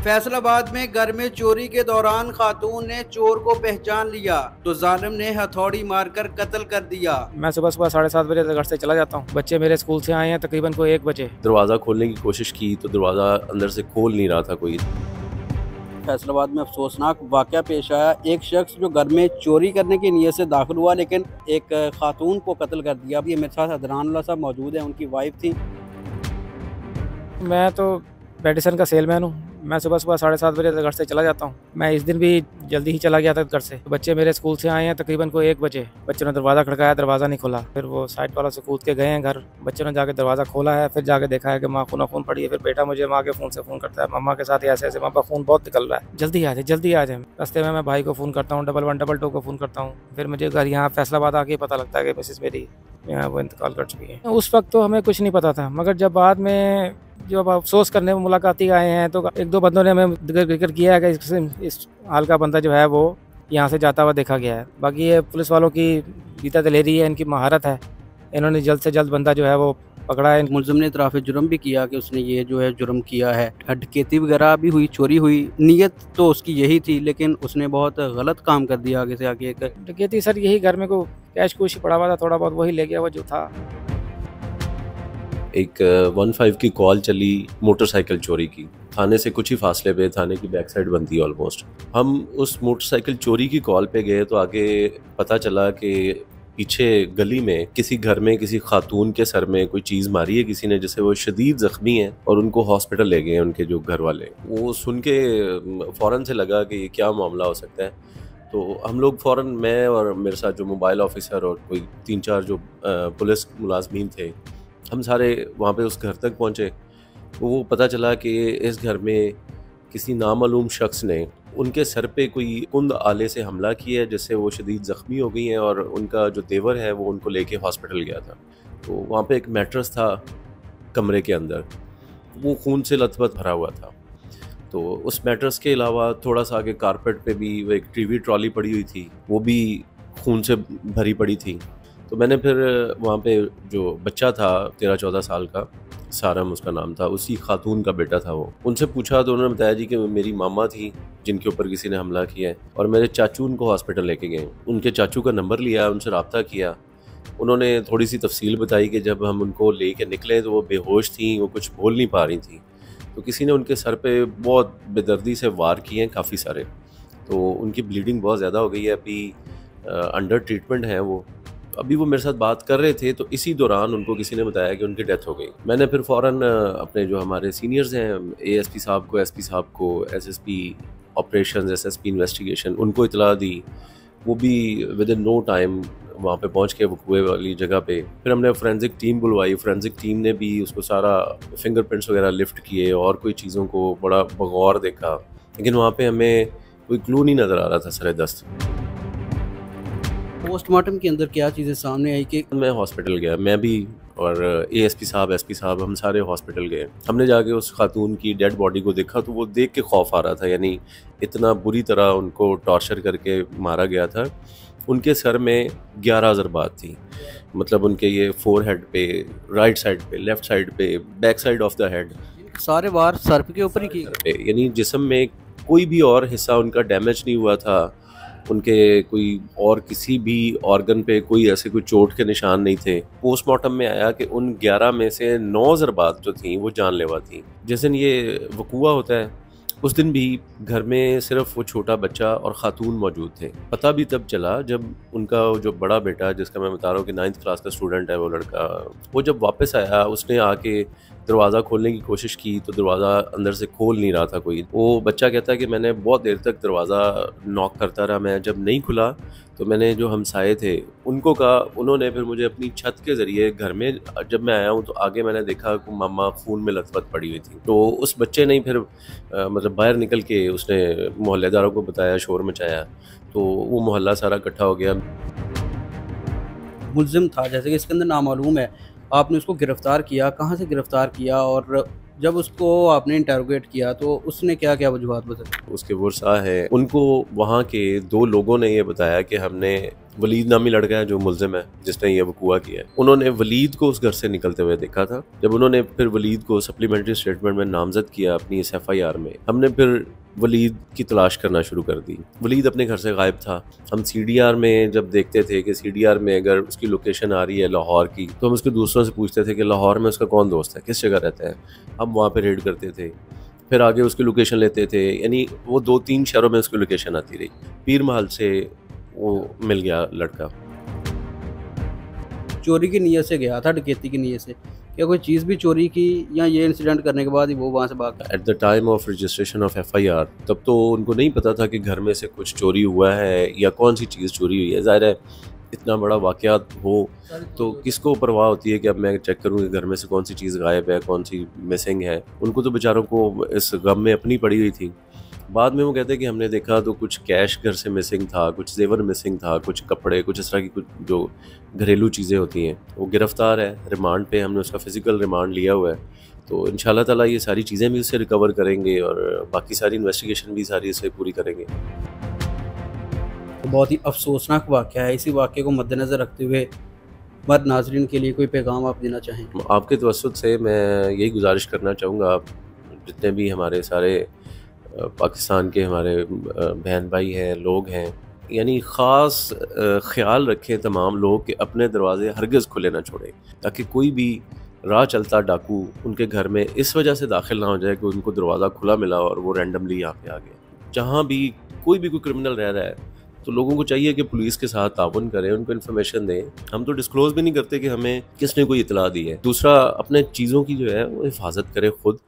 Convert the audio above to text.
फैसलाबाद में घर में चोरी के दौरान खातून ने चोर को पहचान लिया तो जालिम ने हथौड़ी मारकर कत्ल कर दिया। मैं सुबह 7:30 बजे घर से चला जाता हूँ। बच्चे मेरे स्कूल से आए हैं तकरीबन को 1 बजे। दरवाज़ा खोलने की कोशिश की तो दरवाज़ा अंदर से खोल नहीं रहा था कोई। फैसलाबाद में अफसोसनाक वाक़या पेश आया। एक शख्स जो घर में चोरी करने की नीयत से दाखिल हुआ लेकिन एक खातून को कत्ल कर दिया। अभी मेरे साथ अदनान साहब मौजूद हैं, उनकी वाइफ थी। मैं तो मेडिसन का सेलमैन हूँ। मैं सुबह 7:30 बजे घर से चला जाता हूँ। मैं इस दिन भी जल्दी ही चला गया था घर से। बच्चे मेरे स्कूल से आए हैं तकरीबन को 1 बजे। बच्चों ने दरवाज़ा खड़काया, दरवाज़ा नहीं खोला। फिर वो साइड वालों से कूद के गए हैं घर। बच्चों ने जाके दरवाज़ा खोला है, फिर जाके देखा है कि माँ खून पड़ी है। फिर बेटा मुझे माँ के फ़ोन से फ़ोन करता है, मम्मा के साथ ऐसे ऐसे मम्मा खून बहुत निकल रहा है, जल्दी आ जाए जल्दी आ जाए। रास्ते में मैं भाई को फ़ोन करता हूँ, 1112 को फ़ोन करता हूँ। फिर मुझे घर यहाँ फैसलाबाद आके पता लगता है कि मिसेस मेरी यहाँ वो इंतकाल कर चुकी है। उस वक्त तो हमें कुछ नहीं पता था, मगर जब बाद में जब अफसोस करने में मुलाकाती आए हैं तो 1-2 बंदों ने हमें जिक्र किया है कि इस हाल का बंदा जो है वो यहाँ से जाता हुआ देखा गया है। बाकी ये पुलिस वालों की जीता दलेरी है, इनकी महारत है। इन्होंने जल्द से जल्द बंदा जो है वो पकड़ा है। मुलजिम ने इतराफ़ जुर्म भी किया कि उसने ये जो है जुर्म किया है। डकैती वगैरह भी हुई, चोरी हुई। नीयत तो उसकी यही थी लेकिन उसने बहुत गलत काम कर दिया। आगे से आगे एक डकैती सर यही घर में को कैश कुछ पड़ा हुआ था, थोड़ा बहुत वही ले गया वो जो था। एक 15 की कॉल चली मोटरसाइकिल चोरी की। थाने से कुछ ही फासले पे, थाने की बैक साइड बनती है ऑलमोस्ट। हम उस मोटरसाइकिल चोरी की कॉल पे गए तो आगे पता चला कि पीछे गली में किसी घर में किसी खातून के सर में कोई चीज़ मारी है किसी ने, जिससे वो शदीद ज़ख्मी हैं और उनको हॉस्पिटल ले गए हैं उनके जो घर वाले। वो सुन के फ़ौरन से लगा कि ये क्या मामला हो सकता है। तो हम लोग फ़ौरन, मैं और मेरे साथ जो मोबाइल ऑफिसर और कोई 3-4 जो पुलिस मुलाजमीन थे, हम सारे वहाँ पे उस घर तक पहुँचे। वो पता चला कि इस घर में किसी नामालूम शख्स ने उनके सर पे कोई कुंद आले से हमला किया है, जिससे वो शदीद ज़ख्मी हो गई हैं और उनका जो देवर है वो उनको लेके हॉस्पिटल गया था। तो वहाँ पे एक मैट्रेस था कमरे के अंदर, वो खून से लथपथ भरा हुआ था। तो उस मैट्रेस के अलावा थोड़ा सा आगे कारपेट पे भी वो एक टीवी ट्रॉली पड़ी हुई थी, वो भी खून से भरी पड़ी थी। तो मैंने फिर वहाँ पे जो बच्चा था 13-14 साल का, सारम उसका नाम था, उसी खातून का बेटा था वो, उनसे पूछा तो उन्होंने बताया जी कि मेरी मामा थी जिनके ऊपर किसी ने हमला किया है और मेरे चाचू उनको हॉस्पिटल लेके गए। उनके चाचू का नंबर लिया, उनसे रब्ता किया। उन्होंने थोड़ी सी तफसील बताई कि जब हम उनको ले के निकले तो वो बेहोश थी, वो कुछ बोल नहीं पा रही थी। तो किसी ने उनके सर पे बहुत बेदर्दी से वार किए हैं काफ़ी सारे। तो उनकी ब्लीडिंग बहुत ज़्यादा हो गई है, अभी अंडर ट्रीटमेंट है वो। अभी वो मेरे साथ बात कर रहे थे तो इसी दौरान उनको किसी ने बताया कि उनकी डेथ हो गई। मैंने फिर फ़ौरन अपने जो हमारे सीनियर्स हैं, एएसपी साहब को, एसपी साहब को, एसएसपी ऑपरेशंस, एसएसपी इन्वेस्टिगेशन, उनको इतला दी। वो भी विद इन नो टाइम वहाँ पे पहुँच के वकूए वाली जगह पे। फिर हमने फोरेंसिक टीम बुलवाई। फोरेंसिक टीम ने भी उसको सारा फिंगरप्रिंट्स वगैरह लिफ्ट किए और कोई चीज़ों को बड़ा बगौर देखा, लेकिन वहाँ पे हमें कोई क्लू नहीं नज़र आ रहा था सरे दस्त। पोस्टमार्टम के अंदर क्या चीज़ें सामने आई कि मैं हॉस्पिटल गया, मैं भी और एएसपी साहब, एसपी साहब, हम सारे हॉस्पिटल गए। हमने जाके उस खातून की डेड बॉडी को देखा तो वो देख के खौफ आ रहा था, यानी इतना बुरी तरह उनको टॉर्चर करके मारा गया था। उनके सर में 11 ज़रबात थी, मतलब उनके ये फोरहेड पे, राइट साइड पे, लेफ़्ट साइड पे, back side of the head, सारे वार सर के ऊपर ही किए, यानी जिस्म में कोई भी और हिस्सा उनका डैमेज नहीं हुआ था। उनके कोई और किसी भी ऑर्गन पे कोई ऐसे कोई चोट के निशान नहीं थे। पोस्टमार्टम में आया कि उन 11 में से 9 ज़रबात जो थी वो जानलेवा थी। जिस दिन ये वकूआ होता है उस दिन भी घर में सिर्फ वो छोटा बच्चा और ख़ातून मौजूद थे। पता भी तब चला जब उनका जो बड़ा बेटा, जिसका मैं बता रहा हूँ कि 9th क्लास का स्टूडेंट है वो लड़का, वो जब वापस आया उसने आके दरवाज़ा खोलने की कोशिश की तो दरवाज़ा अंदर से खोल नहीं रहा था कोई। वो बच्चा कहता है कि मैंने बहुत देर तक दरवाज़ा नॉक करता रहा, मैं जब नहीं खुला तो मैंने जो हमसाए थे उनको कहा। उन्होंने फिर मुझे अपनी छत के ज़रिए घर में, जब मैं आया हूँ तो आगे मैंने देखा कि मामा खून में लथपथ पड़ी हुई थी। तो उस बच्चे ने फिर मतलब बाहर निकल के उसने मोहल्लेदारों को बताया, शोर मचाया, तो वो मोहल्ला सारा इकट्ठा हो गया। मुलजिम था, जैसे कि इसके अंदर नामालूम है, आपने उसको गिरफ़्तार किया, कहाँ से गिरफ़्तार किया और जब उसको आपने इंटरोगेट किया तो उसने क्या क्या वजूहत बताई? उसके वर्सा है, उनको वहाँ के 2 लोगों ने ये बताया कि हमने वलीद नामी लड़का है जो मुल्जिम है जिसने ये वकूआ किया है, उन्होंने वलीद को उस घर से निकलते हुए देखा था। जब उन्होंने फिर वलीद को सप्लीमेंट्री स्टेटमेंट में नामजद किया अपनी इस FIR में, हमने फिर वलीद की तलाश करना शुरू कर दी। वलीद अपने घर से गायब था। हम CDR में जब देखते थे कि CDR में अगर उसकी लोकेशन आ रही है लाहौर की, तो हम उसके दोस्तों से पूछते थे कि लाहौर में उसका कौन दोस्त है, किस जगह रहता है। हम वहाँ पे रेड करते थे, फिर आगे उसकी लोकेशन लेते थे, यानी वो 2-3 शहरों में उसकी लोकेशन आती रही। पीर महल से वो मिल गया लड़का। चोरी की नीयत से गया था, डकैती की नीयत से, क्या कोई चीज़ भी चोरी की या ये इंसिडेंट करने के बाद ही वो वहाँ से भाग गया? At the time of registration of FIR तब तो उनको नहीं पता था कि घर में से कुछ चोरी हुआ है या कौन सी चीज़ चोरी हुई है। ज़ाहिर है इतना बड़ा वाक़यात हो तो किसको परवाह होती है कि अब मैं चेक करूँ कि घर में से कौन सी चीज़ गायब है, कौन सी मिसिंग है। उनको तो बेचारों को इस गम में अपनी पड़ी हुई थी। बाद में वो कहते हैं कि हमने देखा तो कुछ कैश घर से मिसिंग था, कुछ जेवर मिसिंग था, कुछ कपड़े, कुछ इस तरह की कुछ जो घरेलू चीज़ें होती हैं। वो गिरफ़्तार है, रिमांड पे हमने उसका फ़िज़िकल रिमांड लिया हुआ है। तो इंशाल्लाह ताला ये सारी चीज़ें भी उससे रिकवर करेंगे और बाकी सारी इन्वेस्टिगेशन भी सारी इससे पूरी करेंगे। तो बहुत ही अफसोसनाक वाक़या है। इसी वाक़े को मद्देनज़र रखते हुए मर्द नाज़रीन के लिए कोई पैगाम आप देना चाहें? आपके तवस्सुत से मैं यही गुजारिश करना चाहूँगा, जितने भी हमारे सारे पाकिस्तान के हमारे बहन भाई हैं, लोग हैं, यानी ख़ास ख़्याल रखें तमाम लोग कि अपने दरवाज़े हरगिज़ खुले ना छोड़ें, ताकि कोई भी राह चलता डाकू उनके घर में इस वजह से दाखिल ना हो जाए कि उनको दरवाज़ा खुला मिला और वो रैंडमली यहाँ पे आ गया। जहाँ भी कोई क्रिमिनल रह रहा है तो लोगों को चाहिए कि पुलिस के साथ ताउन करें, उनको इन्फॉर्मेशन दें। हम तो डिस्क्लोज़ भी नहीं करते कि हमें किसने कोई इतला दी है। दूसरा, अपने चीज़ों की जो है वो हिफाजत करें खुद।